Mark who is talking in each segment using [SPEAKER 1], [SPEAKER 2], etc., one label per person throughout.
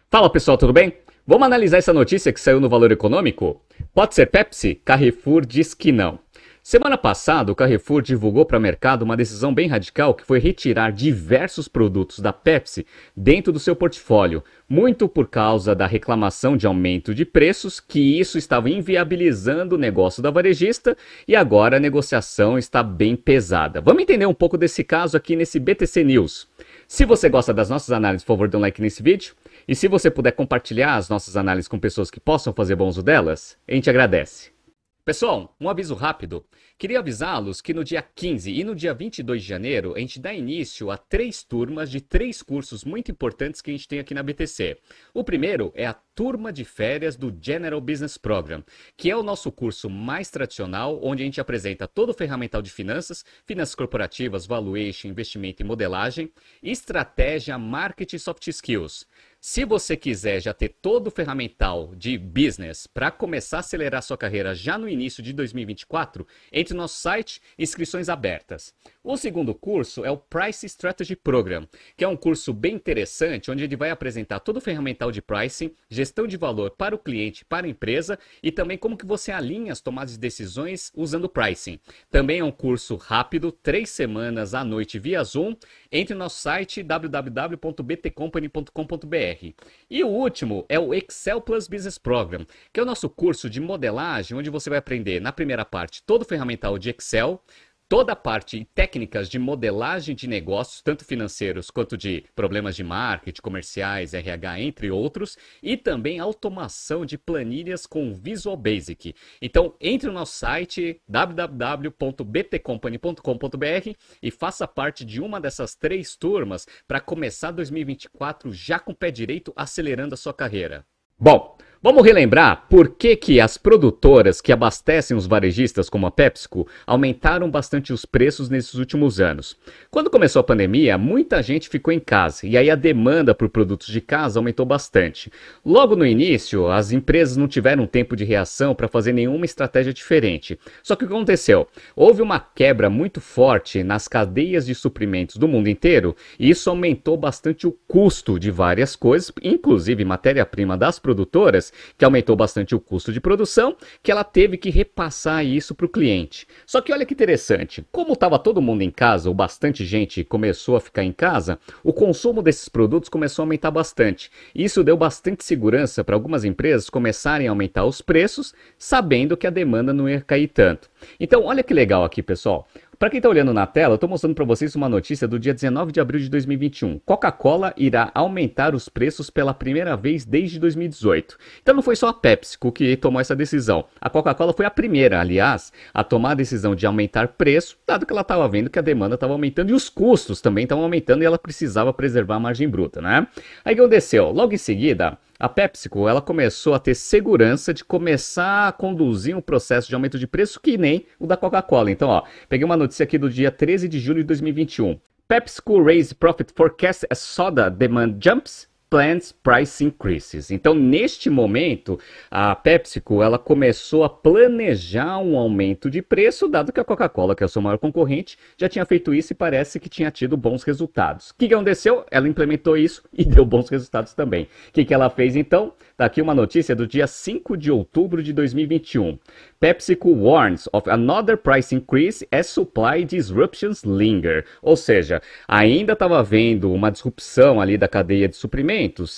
[SPEAKER 1] Fala pessoal, tudo bem? Vamos analisar essa notícia que saiu no Valor Econômico? Pode ser Pepsi? Carrefour diz que não. Semana passada, o Carrefour divulgou para o mercado uma decisão bem radical que foi retirar diversos produtos da Pepsi dentro do seu portfólio, muito por causa da reclamação de aumento de preços, que isso estava inviabilizando o negócio da varejista e agora a negociação está bem pesada. Vamos entender um pouco desse caso aqui nesse BTC News. Se você gosta das nossas análises, por favor, dê um like nesse vídeo. E se você puder compartilhar as nossas análises com pessoas que possam fazer bom uso delas, a gente agradece. Pessoal, um aviso rápido. Queria avisá-los que no dia 15 e no dia 22 de janeiro, a gente dá início a 3 turmas de 3 cursos muito importantes que a gente tem aqui na BTC. O primeiro é a turma de férias do General Business Program, que é o nosso curso mais tradicional, onde a gente apresenta todo o ferramental de finanças, finanças corporativas, valuation, investimento e modelagem, estratégia, marketing e soft skills. Se você quiser já ter todo o ferramental de business para começar a acelerar sua carreira já no início de 2024, entre no nosso site, inscrições abertas. O segundo curso é o Price Strategy Program, que é um curso bem interessante, onde ele vai apresentar todo o ferramental de pricing, gestão de valor para o cliente, para a empresa e também como que você alinha as tomadas de decisões usando pricing. Também é um curso rápido, 3 semanas à noite via Zoom. Entre no nosso site www.btcompany.com.br. E o último é o Excel Plus Business Program, que é o nosso curso de modelagem, onde você vai aprender na primeira parte todo o ferramental de Excel, toda a parte e técnicas de modelagem de negócios, tanto financeiros quanto de problemas de marketing, comerciais, RH, entre outros, e também automação de planilhas com Visual Basic. Então, entre no nosso site www.btcompany.com.br e faça parte de uma dessas 3 turmas para começar 2024 já com o pé direito, acelerando a sua carreira. Bom, vamos relembrar por que as produtoras que abastecem os varejistas como a PepsiCo aumentaram bastante os preços nesses últimos anos. Quando começou a pandemia, muita gente ficou em casa e aí a demanda por produtos de casa aumentou bastante. Logo no início, as empresas não tiveram tempo de reação para fazer nenhuma estratégia diferente. Só que o que aconteceu? Houve uma quebra muito forte nas cadeias de suprimentos do mundo inteiro e isso aumentou bastante o custo de várias coisas, inclusive matéria-prima das produtoras, que aumentou bastante o custo de produção, que ela teve que repassar isso para o cliente. Só que olha que interessante, como estava todo mundo em casa, ou bastante gente começou a ficar em casa, o consumo desses produtos começou a aumentar bastante. Isso deu bastante segurança para algumas empresas começarem a aumentar os preços, sabendo que a demanda não ia cair tanto. Então olha que legal aqui, pessoal. Para quem está olhando na tela, eu estou mostrando para vocês uma notícia do dia 19 de abril de 2021. Coca-Cola irá aumentar os preços pela primeira vez desde 2018. Então não foi só a PepsiCo que tomou essa decisão. A Coca-Cola foi a primeira, aliás, a tomar a decisão de aumentar preço, dado que ela estava vendo que a demanda estava aumentando e os custos também estavam aumentando e ela precisava preservar a margem bruta, né? Aí o que aconteceu? Logo em seguida, a PepsiCo ela começou a ter segurança de começar a conduzir um processo de aumento de preço que nem o da Coca-Cola. Então, ó, peguei uma notícia aqui do dia 13 de julho de 2021. PepsiCo raise profit forecast as soda demand jumps. Plans price increases. Então, neste momento, a PepsiCo ela começou a planejar um aumento de preço, dado que a Coca-Cola, que é o seu maior concorrente, já tinha feito isso e parece que tinha tido bons resultados. O que aconteceu? Ela implementou isso e deu bons resultados também. O que ela fez então? Está aqui uma notícia do dia 5 de outubro de 2021. PepsiCo warns of another price increase as supply disruptions linger. Ou seja, ainda estava havendo uma disrupção ali da cadeia de suprimentos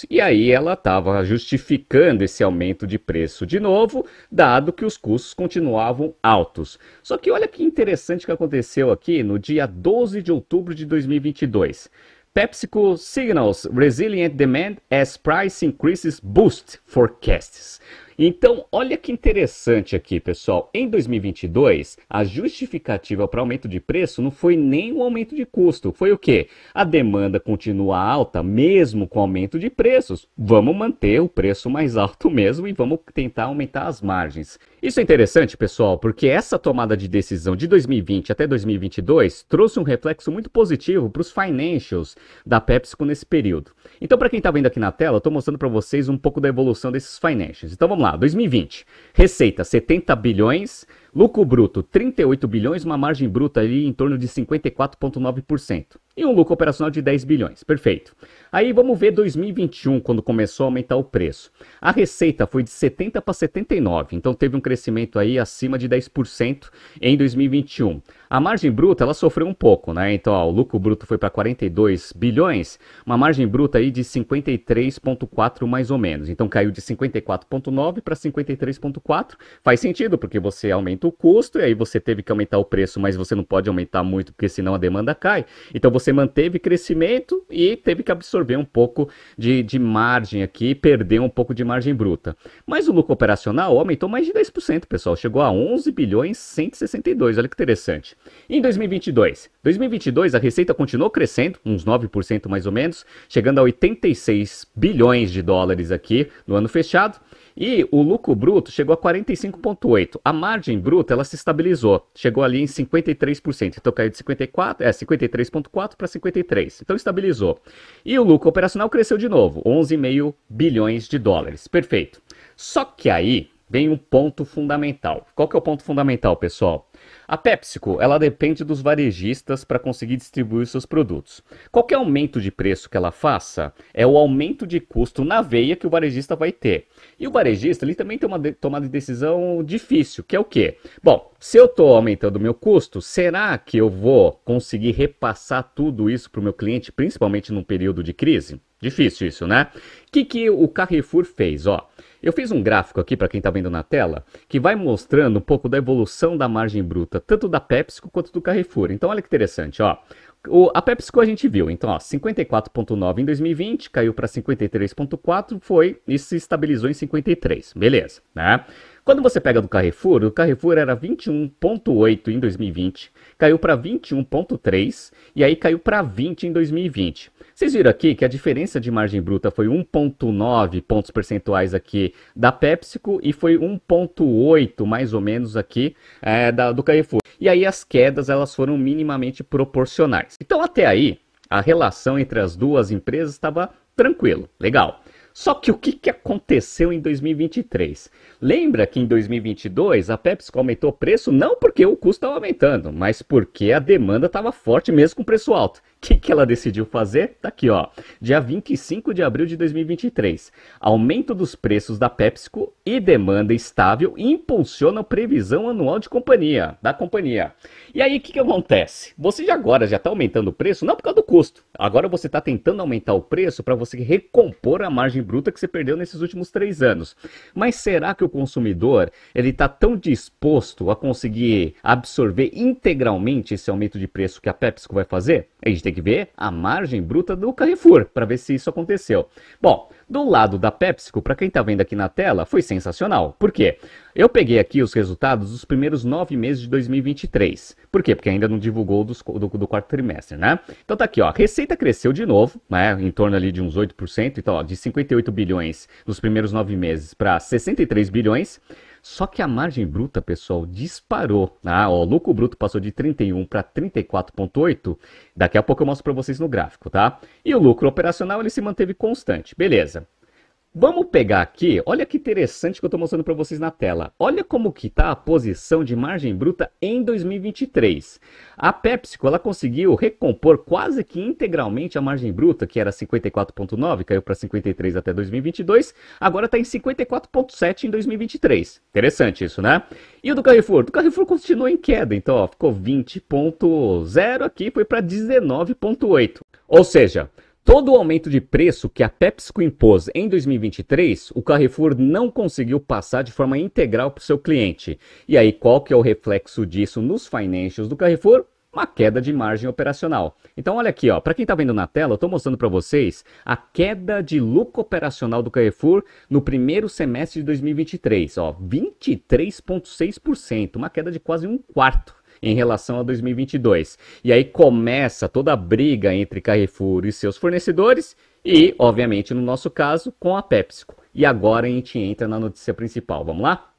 [SPEAKER 1] e aí ela estava justificando esse aumento de preço de novo, dado que os custos continuavam altos. Só que olha que interessante que aconteceu aqui no dia 12 de outubro de 2022. PepsiCo signals resilient demand as price increases boost forecasts. Então, olha que interessante aqui, pessoal. Em 2022, a justificativa para aumento de preço não foi nem o aumento de custo. Foi o quê? A demanda continua alta, mesmo com aumento de preços. Vamos manter o preço mais alto mesmo e vamos tentar aumentar as margens. Isso é interessante, pessoal, porque essa tomada de decisão de 2020 até 2022 trouxe um reflexo muito positivo para os financials da PepsiCo nesse período. Então, para quem está vendo aqui na tela, eu estou mostrando para vocês um pouco da evolução desses financials. Então, vamos lá. 2020, receita 70 bilhões, lucro bruto 38 bilhões, uma margem bruta ali em torno de 54,9%. e um lucro operacional de 10 bilhões. Perfeito. Aí vamos ver 2021, quando começou a aumentar o preço. A receita foi de 70 para 79, então teve um crescimento aí acima de 10% em 2021. A margem bruta, ela sofreu um pouco, né? Então, ó, o lucro bruto foi para 42 bilhões, uma margem bruta aí de 53,4 mais ou menos. Então, caiu de 54,9 para 53,4. Faz sentido, porque você aumenta o custo e aí você teve que aumentar o preço, mas você não pode aumentar muito, porque senão a demanda cai. Então, você manteve crescimento e teve que absorver um pouco de margem aqui, perder um pouco de margem bruta. Mas o lucro operacional aumentou mais de 10%, pessoal. Chegou a 11 bilhões 162. Olha que interessante. Em 2022, a receita continuou crescendo, uns 9% mais ou menos, chegando a 86 bilhões de dólares aqui no ano fechado. E o lucro bruto chegou a 45,8. A margem bruta, ela se estabilizou, chegou ali em 53%. Então caiu de 53,4 para 53. Então estabilizou. E o lucro operacional cresceu de novo, 11,5 bilhões de dólares. Perfeito. Só que aí vem um ponto fundamental. Qual que é o ponto fundamental, pessoal? A PepsiCo, ela depende dos varejistas para conseguir distribuir seus produtos. Qualquer aumento de preço que ela faça é o aumento de custo na veia que o varejista vai ter. E o varejista, ele também tem uma tomada de decisão difícil, que é o quê? Bom, se eu estou aumentando o meu custo, será que eu vou conseguir repassar tudo isso para o meu cliente, principalmente num período de crise? Difícil isso, né? O que o Carrefour fez? Ó, eu fiz um gráfico aqui para quem está vendo na tela, que vai mostrando um pouco da evolução da margem bruta, tanto da PepsiCo quanto do Carrefour. Então olha que interessante, ó. A PepsiCo a gente viu, então, ó, 54,9 em 2020, caiu para 53,4, foi e se estabilizou em 53, beleza, né? Quando você pega do Carrefour, o Carrefour era 21,8 em 2020, caiu para 21,3 e aí caiu para 20 em 2020. Vocês viram aqui que a diferença de margem bruta foi 1,9 pontos percentuais aqui da PepsiCo e foi 1,8 mais ou menos aqui do Carrefour. E aí as quedas elas foram minimamente proporcionais. Então até aí a relação entre as duas empresas estava tranquilo, legal. Só que o que aconteceu em 2023? Lembra que em 2022 a PepsiCo aumentou o preço não porque o custo estava aumentando, mas porque a demanda estava forte mesmo com preço alto. O que ela decidiu fazer? Tá aqui, ó, dia 25 de abril de 2023. Aumento dos preços da PepsiCo e demanda estável impulsionam a previsão anual da companhia. E aí o que acontece? Você agora já está aumentando o preço não por causa do custo. Agora você está tentando aumentar o preço para você recompor a margem bruta que você perdeu nesses últimos 3 anos. Mas será que o consumidor ele está tão disposto a conseguir absorver integralmente esse aumento de preço que a PepsiCo vai fazer? A gente tem que ver a margem bruta do Carrefour para ver se isso aconteceu. Bom, do lado da PepsiCo, para quem está vendo aqui na tela, foi sensacional. Por quê? Eu peguei aqui os resultados dos primeiros 9 meses de 2023. Por quê? Porque ainda não divulgou do quarto trimestre, né? Então tá aqui, ó, a receita cresceu de novo, né? Em torno ali de uns 8%, então ó, de 58 bilhões nos primeiros 9 meses para 63 bilhões. Só que a margem bruta, pessoal, disparou. O lucro bruto passou de 31 para 34,8. Daqui a pouco eu mostro para vocês no gráfico, tá? E o lucro operacional ele se manteve constante. Beleza. Vamos pegar aqui, olha que interessante que eu estou mostrando para vocês na tela. Olha como que está a posição de margem bruta em 2023. A PepsiCo ela conseguiu recompor quase que integralmente a margem bruta, que era 54,9, caiu para 53 até 2022, agora está em 54,7 em 2023. Interessante isso, né? E o do Carrefour? Do Carrefour continuou em queda, então ó, ficou 20,0 aqui, foi para 19,8. Ou seja, todo o aumento de preço que a PepsiCo impôs em 2023, o Carrefour não conseguiu passar de forma integral para o seu cliente. E aí, qual que é o reflexo disso nos financials do Carrefour? Uma queda de margem operacional. Então, olha aqui, ó, para quem está vendo na tela, eu estou mostrando para vocês a queda de lucro operacional do Carrefour no primeiro semestre de 2023. 23,6%, uma queda de quase 1/4 em relação a 2022. E aí começa toda a briga entre Carrefour e seus fornecedores e, obviamente, no nosso caso, com a PepsiCo. E agora a gente entra na notícia principal. Vamos lá?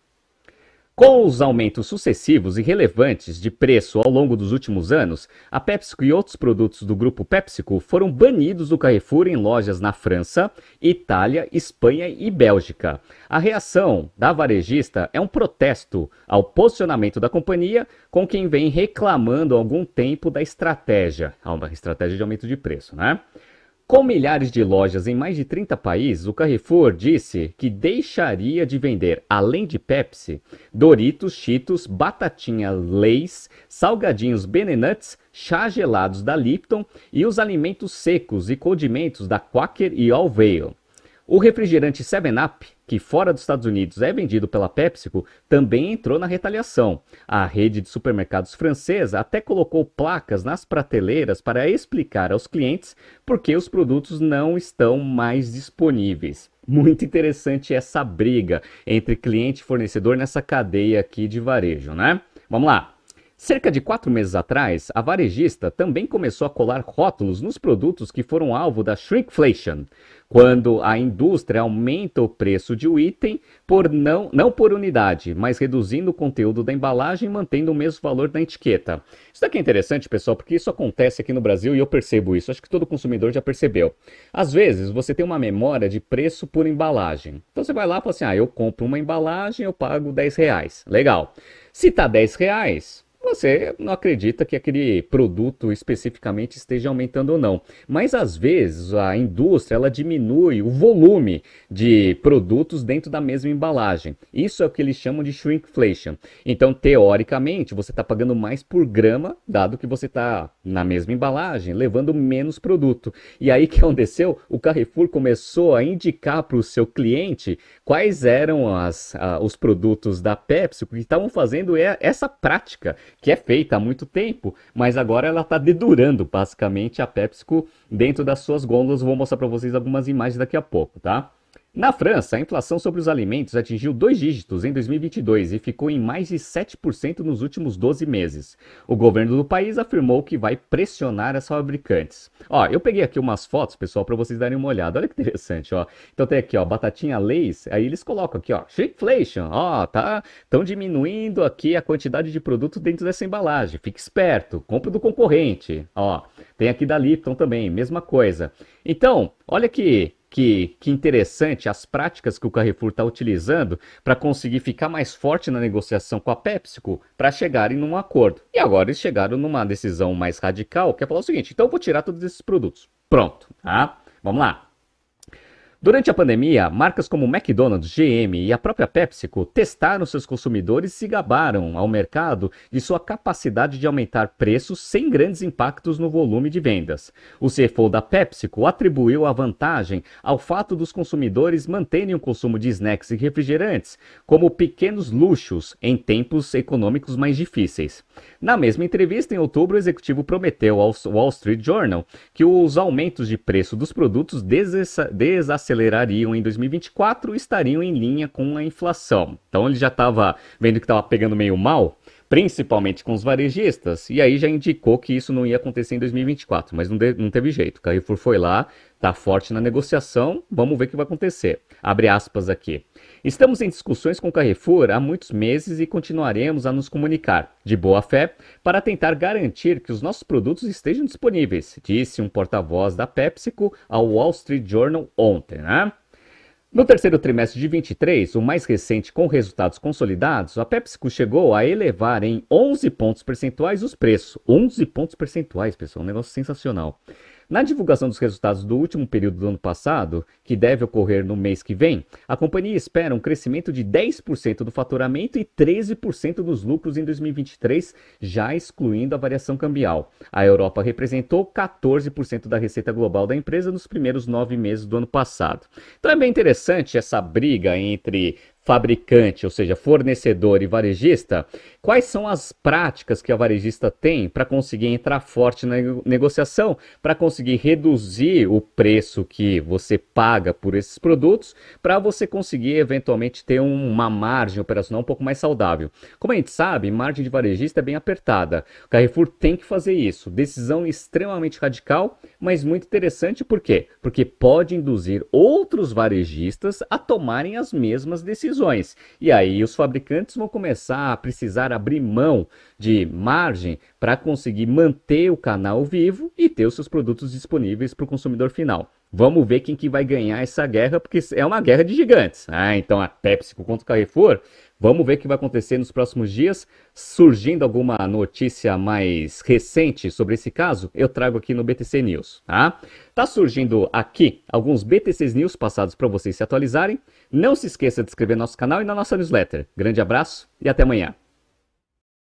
[SPEAKER 1] Com os aumentos sucessivos e relevantes de preço ao longo dos últimos anos, a PepsiCo e outros produtos do grupo PepsiCo foram banidos do Carrefour em lojas na França, Itália, Espanha e Bélgica. A reação da varejista é um protesto ao posicionamento da companhia com quem vem reclamando há algum tempo da estratégia, uma estratégia de aumento de preço, né? Com milhares de lojas em mais de 30 países, o Carrefour disse que deixaria de vender, além de Pepsi, Doritos, Cheetos, Batatinha Lay's, salgadinhos Ben Nuts, chá gelados da Lipton e os alimentos secos e condimentos da Quaker e Alvale. O refrigerante 7-Up, que fora dos Estados Unidos é vendido pela PepsiCo, também entrou na retaliação. A rede de supermercados francesa até colocou placas nas prateleiras para explicar aos clientes por que os produtos não estão mais disponíveis. Muito interessante essa briga entre cliente e fornecedor nessa cadeia aqui de varejo, né? Vamos lá. Cerca de 4 meses atrás, a varejista também começou a colar rótulos nos produtos que foram alvo da shrinkflation, quando a indústria aumenta o preço de um item não por unidade, mas reduzindo o conteúdo da embalagem e mantendo o mesmo valor da etiqueta. Isso daqui é interessante, pessoal, porque isso acontece aqui no Brasil e eu percebo isso. Acho que todo consumidor já percebeu. Às vezes, você tem uma memória de preço por embalagem. Então você vai lá e fala assim, eu compro uma embalagem, eu pago R$10. Legal. Se tá R$10... você não acredita que aquele produto especificamente esteja aumentando ou não. Mas às vezes a indústria ela diminui o volume de produtos dentro da mesma embalagem. Isso é o que eles chamam de shrinkflation. Então, teoricamente, você está pagando mais por grama, dado que você está na mesma embalagem, levando menos produto. E aí o que aconteceu? O Carrefour começou a indicar para o seu cliente quais eram os produtos da Pepsi que estavam fazendo essa prática, que é feita há muito tempo, mas agora ela está dedurando basicamente a PepsiCo dentro das suas gôndolas. Vou mostrar para vocês algumas imagens daqui a pouco, tá? Na França, a inflação sobre os alimentos atingiu 2 dígitos em 2022 e ficou em mais de 7% nos últimos 12 meses. O governo do país afirmou que vai pressionar as fabricantes. Ó, eu peguei aqui umas fotos, pessoal, para vocês darem uma olhada. Olha que interessante, ó. Então tem aqui, ó, batatinha Lay's, aí eles colocam aqui, ó, shrinkflation, ó, tá? Estão diminuindo aqui a quantidade de produto dentro dessa embalagem. Fique esperto, compre do concorrente, ó. Tem aqui da Lipton também, mesma coisa. Então, olha que interessante as práticas que o Carrefour está utilizando para conseguir ficar mais forte na negociação com a PepsiCo para chegarem num acordo. E agora eles chegaram numa decisão mais radical, que é falar o seguinte, então eu vou tirar todos esses produtos. Pronto, tá? Vamos lá. Durante a pandemia, marcas como McDonald's, GM e a própria PepsiCo testaram seus consumidores e se gabaram ao mercado de sua capacidade de aumentar preços sem grandes impactos no volume de vendas. O CFO da PepsiCo atribuiu a vantagem ao fato dos consumidores manterem o consumo de snacks e refrigerantes como pequenos luxos em tempos econômicos mais difíceis. Na mesma entrevista, em outubro, o executivo prometeu ao Wall Street Journal que os aumentos de preço dos produtos desacelerariam em 2024 e estariam em linha com a inflação. Então ele já estava vendo que estava pegando meio mal, principalmente com os varejistas, e aí já indicou que isso não ia acontecer em 2024, mas não teve jeito. O Carrefour foi lá, está forte na negociação, vamos ver o que vai acontecer. Abre aspas aqui. Estamos em discussões com o Carrefour há muitos meses e continuaremos a nos comunicar, de boa fé, para tentar garantir que os nossos produtos estejam disponíveis, disse um porta-voz da PepsiCo ao Wall Street Journal ontem, né? No terceiro trimestre de 23, o mais recente com resultados consolidados, a PepsiCo chegou a elevar em 11 pontos percentuais os preços. 11 pontos percentuais, pessoal, um negócio sensacional. Na divulgação dos resultados do último período do ano passado, que deve ocorrer no mês que vem, a companhia espera um crescimento de 10% do faturamento e 13% dos lucros em 2023, já excluindo a variação cambial. A Europa representou 14% da receita global da empresa nos primeiros 9 meses do ano passado. Então é bem interessante essa briga entre fabricante, ou seja, fornecedor e varejista. Quais são as práticas que a varejista tem para conseguir entrar forte na negociação, para conseguir reduzir o preço que você paga por esses produtos, para você conseguir eventualmente ter uma margem operacional um pouco mais saudável. Como a gente sabe, margem de varejista é bem apertada. O Carrefour tem que fazer isso. Decisão extremamente radical, mas muito interessante. Por quê? Porque pode induzir outros varejistas a tomarem as mesmas decisões. decisões. E aí os fabricantes vão começar a precisar abrir mão de margem para conseguir manter o canal vivo e ter os seus produtos disponíveis para o consumidor final. Vamos ver quem que vai ganhar essa guerra, porque é uma guerra de gigantes. Então a PepsiCo contra o Carrefour, vamos ver o que vai acontecer nos próximos dias. Surgindo alguma notícia mais recente sobre esse caso, eu trago aqui no BTC News. Tá surgindo aqui alguns BTC News passados para vocês se atualizarem. Não se esqueça de se inscrever no nosso canal e na nossa newsletter. Grande abraço e até amanhã.